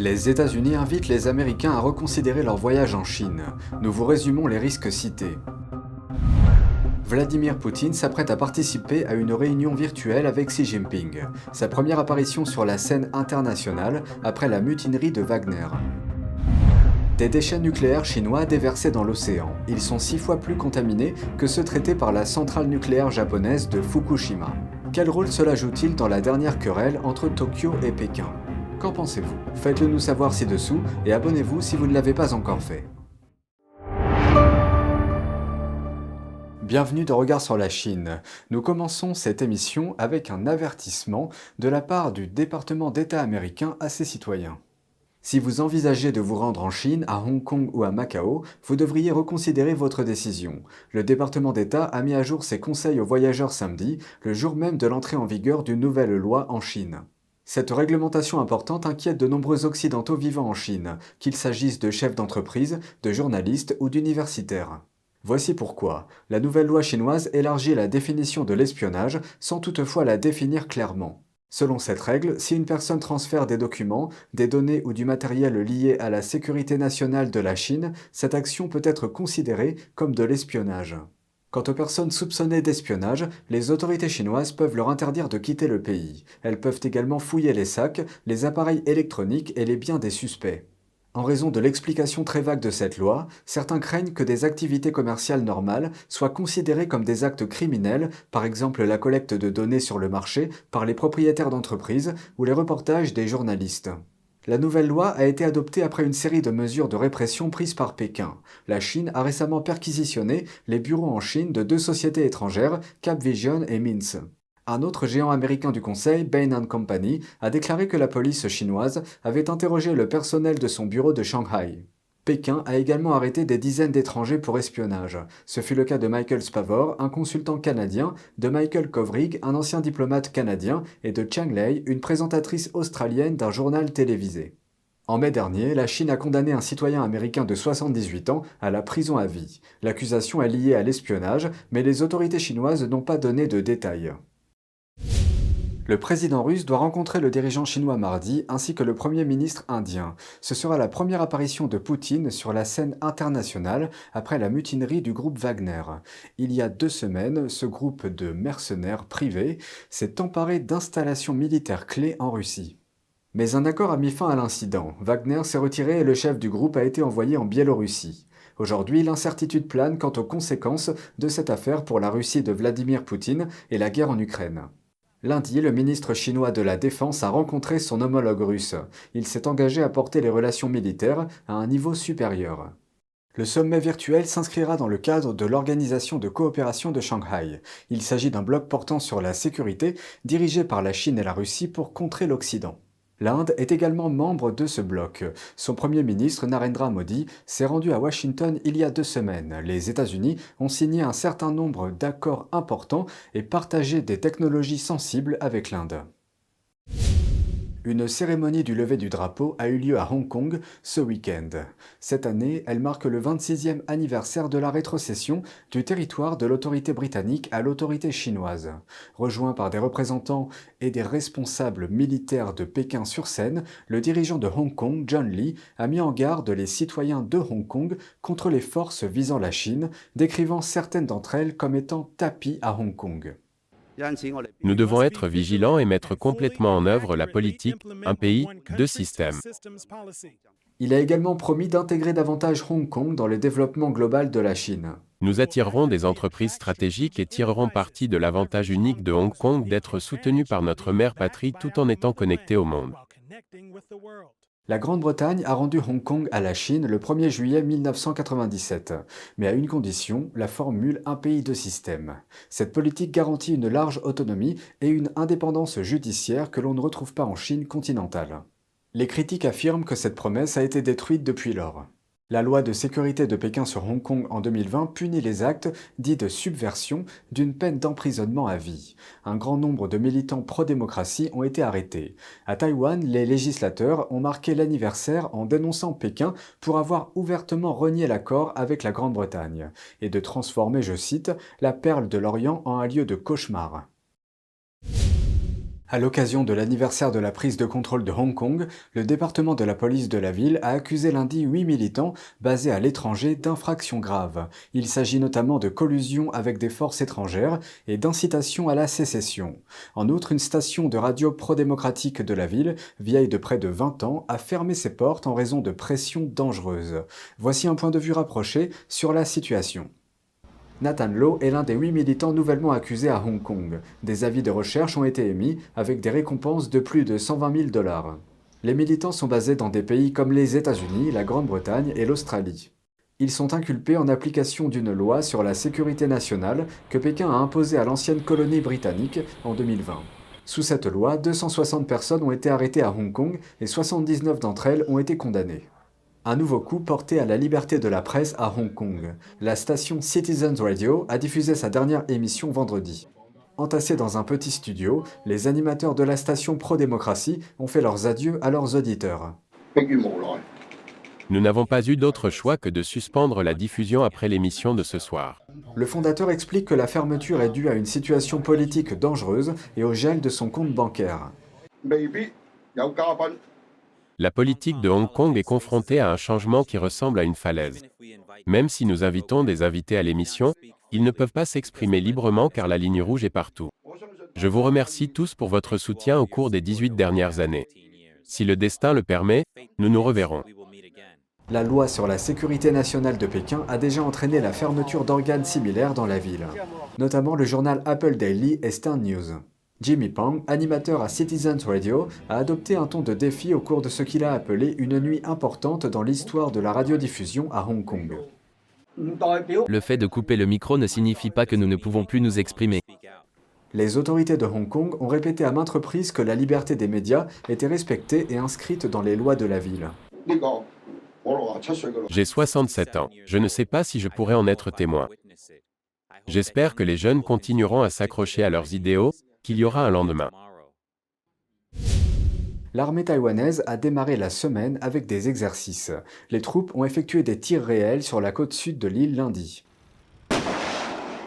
Les États-Unis invitent les Américains à reconsidérer leur voyage en Chine. Nous vous résumons les risques cités. Vladimir Poutine s'apprête à participer à une réunion virtuelle avec Xi Jinping, sa première apparition sur la scène internationale après la mutinerie de Wagner. Des déchets nucléaires chinois déversés dans l'océan. Ils sont 6 fois plus contaminés que ceux traités par la centrale nucléaire japonaise de Fukushima. Quel rôle cela joue-t-il dans la dernière querelle entre Tokyo et Pékin ? Qu'en pensez-vous? Faites-le nous savoir ci-dessous et abonnez-vous si vous ne l'avez pas encore fait. Bienvenue dans Regard sur la Chine. Nous commençons cette émission avec un avertissement de la part du département d'État américain à ses citoyens. Si vous envisagez de vous rendre en Chine, à Hong Kong ou à Macao, vous devriez reconsidérer votre décision. Le département d'État a mis à jour ses conseils aux voyageurs samedi, le jour même de l'entrée en vigueur d'une nouvelle loi en Chine. Cette réglementation importante inquiète de nombreux Occidentaux vivant en Chine, qu'il s'agisse de chefs d'entreprise, de journalistes ou d'universitaires. Voici pourquoi. La nouvelle loi chinoise élargit la définition de l'espionnage sans toutefois la définir clairement. Selon cette règle, si une personne transfère des documents, des données ou du matériel liés à la sécurité nationale de la Chine, cette action peut être considérée comme de l'espionnage. Quant aux personnes soupçonnées d'espionnage, les autorités chinoises peuvent leur interdire de quitter le pays. Elles peuvent également fouiller les sacs, les appareils électroniques et les biens des suspects. En raison de l'explication très vague de cette loi, certains craignent que des activités commerciales normales soient considérées comme des actes criminels, par exemple la collecte de données sur le marché par les propriétaires d'entreprises ou les reportages des journalistes. La nouvelle loi a été adoptée après une série de mesures de répression prises par Pékin. La Chine a récemment perquisitionné les bureaux en Chine de 2 sociétés étrangères, Capvision et Mintz. Un autre géant américain du conseil, Bain & Company, a déclaré que la police chinoise avait interrogé le personnel de son bureau de Shanghai. Pékin a également arrêté des dizaines d'étrangers pour espionnage. Ce fut le cas de Michael Spavor, un consultant canadien, de Michael Kovrig, un ancien diplomate canadien, et de Chang Lei, une présentatrice australienne d'un journal télévisé. En mai dernier, la Chine a condamné un citoyen américain de 78 ans à la prison à vie. L'accusation est liée à l'espionnage, mais les autorités chinoises n'ont pas donné de détails. Le président russe doit rencontrer le dirigeant chinois mardi ainsi que le premier ministre indien. Ce sera la première apparition de Poutine sur la scène internationale après la mutinerie du groupe Wagner. Il y a 2 semaines, ce groupe de mercenaires privés s'est emparé d'installations militaires clés en Russie. Mais un accord a mis fin à l'incident. Wagner s'est retiré et le chef du groupe a été envoyé en Biélorussie. Aujourd'hui, l'incertitude plane quant aux conséquences de cette affaire pour la Russie de Vladimir Poutine et la guerre en Ukraine. Lundi, le ministre chinois de la Défense a rencontré son homologue russe. Il s'est engagé à porter les relations militaires à un niveau supérieur. Le sommet virtuel s'inscrira dans le cadre de l'Organisation de coopération de Shanghai. Il s'agit d'un bloc portant sur la sécurité dirigé par la Chine et la Russie pour contrer l'Occident. L'Inde est également membre de ce bloc. Son premier ministre Narendra Modi s'est rendu à Washington il y a 2 semaines. Les États-Unis ont signé un certain nombre d'accords importants et partagé des technologies sensibles avec l'Inde. Une cérémonie du lever du drapeau a eu lieu à Hong Kong ce week-end. Cette année, elle marque le 26e anniversaire de la rétrocession du territoire de l'autorité britannique à l'autorité chinoise. Rejoint par des représentants et des responsables militaires de Pékin sur scène, le dirigeant de Hong Kong, John Lee, a mis en garde les citoyens de Hong Kong contre les forces visant la Chine, décrivant certaines d'entre elles comme étant tapies à Hong Kong. Nous devons être vigilants et mettre complètement en œuvre la politique « un pays, 2 systèmes ». Il a également promis d'intégrer davantage Hong Kong dans le développement global de la Chine. Nous attirerons des entreprises stratégiques et tirerons parti de l'avantage unique de Hong Kong d'être soutenu par notre mère patrie tout en étant connecté au monde. La Grande-Bretagne a rendu Hong Kong à la Chine le 1er juillet 1997, mais à une condition, la formule un pays 2 systèmes. Cette politique garantit une large autonomie et une indépendance judiciaire que l'on ne retrouve pas en Chine continentale. Les critiques affirment que cette promesse a été détruite depuis lors. La loi de sécurité de Pékin sur Hong Kong en 2020 punit les actes dits de subversion d'une peine d'emprisonnement à vie. Un grand nombre de militants pro-démocratie ont été arrêtés. À Taïwan, les législateurs ont marqué l'anniversaire en dénonçant Pékin pour avoir ouvertement renié l'accord avec la Grande-Bretagne et de transformer, je cite, la perle de l'Orient en un lieu de cauchemar. À l'occasion de l'anniversaire de la prise de contrôle de Hong Kong, le département de la police de la ville a accusé lundi 8 militants basés à l'étranger d'infractions graves. Il s'agit notamment de collusion avec des forces étrangères et d'incitation à la sécession. En outre, une station de radio pro-démocratique de la ville, vieille de près de 20 ans, a fermé ses portes en raison de pressions dangereuses. Voici un point de vue rapproché sur la situation. Nathan Law est l'un des 8 militants nouvellement accusés à Hong Kong. Des avis de recherche ont été émis avec des récompenses de plus de 120 000 $. Les militants sont basés dans des pays comme les États-Unis, la Grande-Bretagne et l'Australie. Ils sont inculpés en application d'une loi sur la sécurité nationale que Pékin a imposée à l'ancienne colonie britannique en 2020. Sous cette loi, 260 personnes ont été arrêtées à Hong Kong et 79 d'entre elles ont été condamnées. Un nouveau coup porté à la liberté de la presse à Hong Kong. La station Citizens Radio a diffusé sa dernière émission vendredi. Entassés dans un petit studio, les animateurs de la station pro-démocratie ont fait leurs adieux à leurs auditeurs. Nous n'avons pas eu d'autre choix que de suspendre la diffusion après l'émission de ce soir. Le fondateur explique que la fermeture est due à une situation politique dangereuse et au gel de son compte bancaire. La politique de Hong Kong est confrontée à un changement qui ressemble à une falaise. Même si nous invitons des invités à l'émission, ils ne peuvent pas s'exprimer librement car la ligne rouge est partout. Je vous remercie tous pour votre soutien au cours des 18 dernières années. Si le destin le permet, nous nous reverrons. La loi sur la sécurité nationale de Pékin a déjà entraîné la fermeture d'organes similaires dans la ville, notamment le journal Apple Daily et Stern News. Jimmy Pang, animateur à Citizens Radio, a adopté un ton de défi au cours de ce qu'il a appelé une nuit importante dans l'histoire de la radiodiffusion à Hong Kong. Le fait de couper le micro ne signifie pas que nous ne pouvons plus nous exprimer. Les autorités de Hong Kong ont répété à maintes reprises que la liberté des médias était respectée et inscrite dans les lois de la ville. J'ai 67 ans. Je ne sais pas si je pourrais en être témoin. J'espère que les jeunes continueront à s'accrocher à leurs idéaux, qu'il y aura un lendemain. L'armée taïwanaise a démarré la semaine avec des exercices. Les troupes ont effectué des tirs réels sur la côte sud de l'île lundi.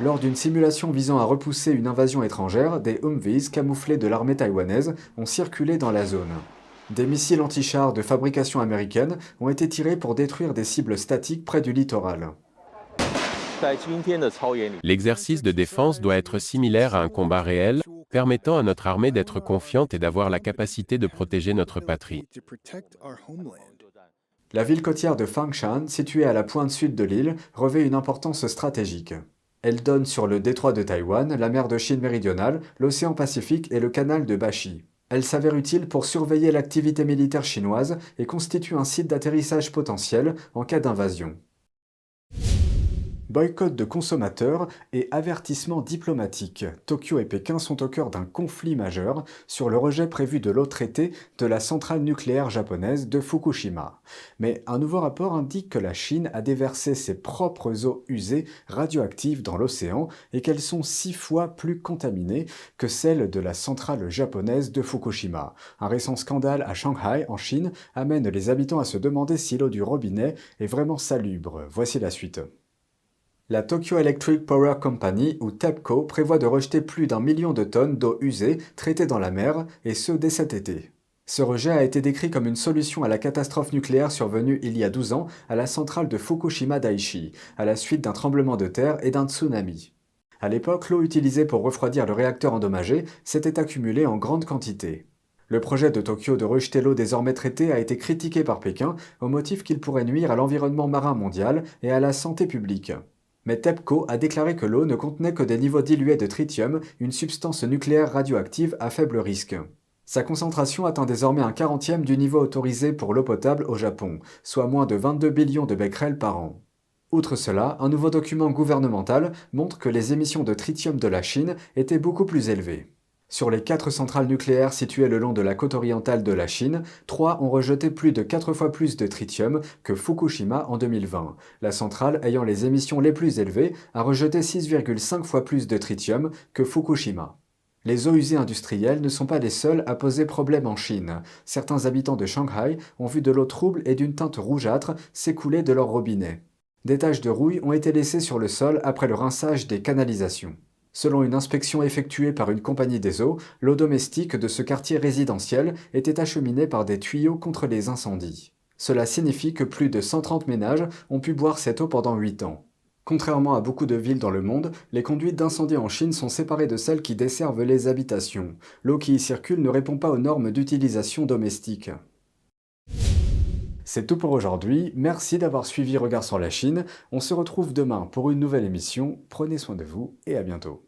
Lors d'une simulation visant à repousser une invasion étrangère, des Humvees camouflés de l'armée taïwanaise ont circulé dans la zone. Des missiles anti-chars de fabrication américaine ont été tirés pour détruire des cibles statiques près du littoral. L'exercice de défense doit être similaire à un combat réel, permettant à notre armée d'être confiante et d'avoir la capacité de protéger notre patrie. La ville côtière de Fangshan, située à la pointe sud de l'île, revêt une importance stratégique. Elle donne sur le détroit de Taïwan, la mer de Chine méridionale, l'océan Pacifique et le canal de Bashi. Elle s'avère utile pour surveiller l'activité militaire chinoise et constitue un site d'atterrissage potentiel en cas d'invasion. Boycott de consommateurs et avertissement diplomatique. Tokyo et Pékin sont au cœur d'un conflit majeur sur le rejet prévu de l'eau traitée de la centrale nucléaire japonaise de Fukushima. Mais un nouveau rapport indique que la Chine a déversé ses propres eaux usées radioactives dans l'océan et qu'elles sont 6 fois plus contaminées que celles de la centrale japonaise de Fukushima. Un récent scandale à Shanghai, en Chine, amène les habitants à se demander si l'eau du robinet est vraiment salubre. Voici la suite. La Tokyo Electric Power Company, ou TEPCO, prévoit de rejeter plus d'1 million de tonnes d'eau usée traitée dans la mer, et ce dès cet été. Ce rejet a été décrit comme une solution à la catastrophe nucléaire survenue il y a 12 ans à la centrale de Fukushima Daiichi, à la suite d'un tremblement de terre et d'un tsunami. À l'époque, l'eau utilisée pour refroidir le réacteur endommagé s'était accumulée en grande quantité. Le projet de Tokyo de rejeter l'eau désormais traitée a été critiqué par Pékin au motif qu'il pourrait nuire à l'environnement marin mondial et à la santé publique. Mais TEPCO a déclaré que l'eau ne contenait que des niveaux dilués de tritium, une substance nucléaire radioactive à faible risque. Sa concentration atteint désormais un 40e du niveau autorisé pour l'eau potable au Japon, soit moins de 22 billions de becquerels par an. Outre cela, un nouveau document gouvernemental montre que les émissions de tritium de la Chine étaient beaucoup plus élevées. Sur les 4 centrales nucléaires situées le long de la côte orientale de la Chine, 3 ont rejeté plus de 4 fois plus de tritium que Fukushima en 2020. La centrale ayant les émissions les plus élevées a rejeté 6,5 fois plus de tritium que Fukushima. Les eaux usées industrielles ne sont pas les seules à poser problème en Chine. Certains habitants de Shanghai ont vu de l'eau trouble et d'une teinte rougeâtre s'écouler de leur robinet. Des taches de rouille ont été laissées sur le sol après le rinçage des canalisations. Selon une inspection effectuée par une compagnie des eaux, l'eau domestique de ce quartier résidentiel était acheminée par des tuyaux contre les incendies. Cela signifie que plus de 130 ménages ont pu boire cette eau pendant 8 ans. Contrairement à beaucoup de villes dans le monde, les conduites d'incendie en Chine sont séparées de celles qui desservent les habitations. L'eau qui y circule ne répond pas aux normes d'utilisation domestique. C'est tout pour aujourd'hui, merci d'avoir suivi Regard sur la Chine. On se retrouve demain pour une nouvelle émission. Prenez soin de vous et à bientôt.